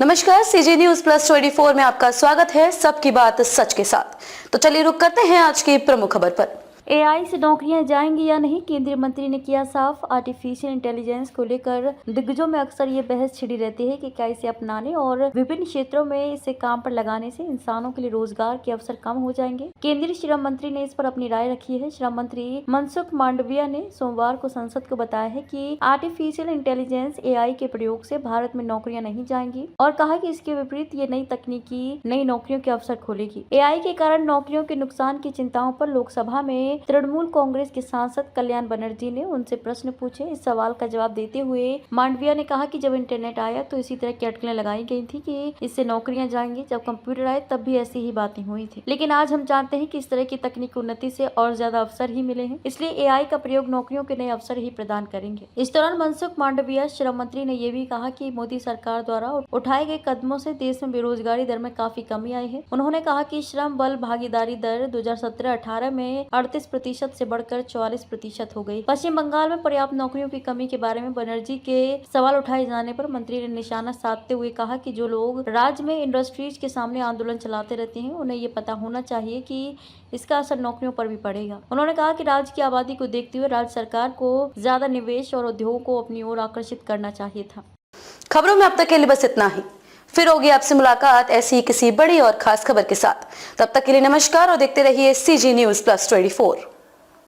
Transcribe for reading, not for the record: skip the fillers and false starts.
नमस्कार, CG news plus 24 में आपका स्वागत है। सबकी बात सच के साथ। तो चलिए रुक करते हैं आज की प्रमुख खबर पर। एआई से नौकरियां जाएंगी या नहीं, केंद्रीय मंत्री ने किया साफ। आर्टिफिशियल इंटेलिजेंस को लेकर दिग्गजों में अक्सर ये बहस छिड़ी रहती है कि क्या इसे अपनाने और विभिन्न क्षेत्रों में इसे काम पर लगाने से इंसानों के लिए रोजगार के अवसर कम हो जाएंगे। केंद्रीय श्रम मंत्री ने इस पर अपनी राय रखी है। श्रम मंत्री मनसुख मांडविया ने सोमवार को संसद को बताया है कि आर्टिफिशियल इंटेलिजेंस एआई के प्रयोग से भारत में नौकरियां नहीं जाएंगी और कहा कि इसके विपरीत ये नई तकनीकी नई नौकरियों के अवसर खोलेगी। एआई के कारण नौकरियों के नुकसान की चिंताओं पर लोकसभा में तृणमूल कांग्रेस के सांसद कल्याण बनर्जी ने उनसे प्रश्न पूछे। इस सवाल का जवाब देते हुए मांडविया ने कहा कि जब इंटरनेट आया तो इसी तरह की अटकलें लगाई गई थी कि इससे नौकरियां जाएंगी। जब कंप्यूटर आए तब भी ऐसी ही बातें हुई थी, लेकिन आज हम जानते हैं कि इस तरह की तकनीकी उन्नति से और ज्यादा अवसर ही मिले हैं, इसलिए एआई का प्रयोग नौकरियों के नए अवसर ही प्रदान करेंगे। इस दौरान मनसुख मांडविया श्रम मंत्री ने यह भी कहा कि मोदी सरकार द्वारा उठाए गए कदमों से देश में बेरोजगारी दर में काफी कमी आई है। उन्होंने कहा कि श्रम बल भागीदारी दर 2017-18 में 38% से बढ़कर 44% हो गई। पश्चिम बंगाल में पर्याप्त नौकरियों की कमी के बारे में बनर्जी के सवाल उठाए जाने पर मंत्री ने निशाना साधते हुए कहा कि जो लोग राज्य में इंडस्ट्रीज के सामने आंदोलन चलाते रहते हैं, उन्हें ये पता होना चाहिए कि इसका असर नौकरियों पर भी पड़ेगा। उन्होंने कहा कि राज्य की आबादी को देखते हुए राज्य सरकार को ज्यादा निवेश और उद्योगों को अपनी ओर आकर्षित करना चाहिए था। खबरों में अब तक के लिए बस इतना ही। फिर होगी आपसे मुलाकात ऐसी किसी बड़ी और खास खबर के साथ। तब तक के लिए नमस्कार और देखते रहिए सीजी न्यूज प्लस 24।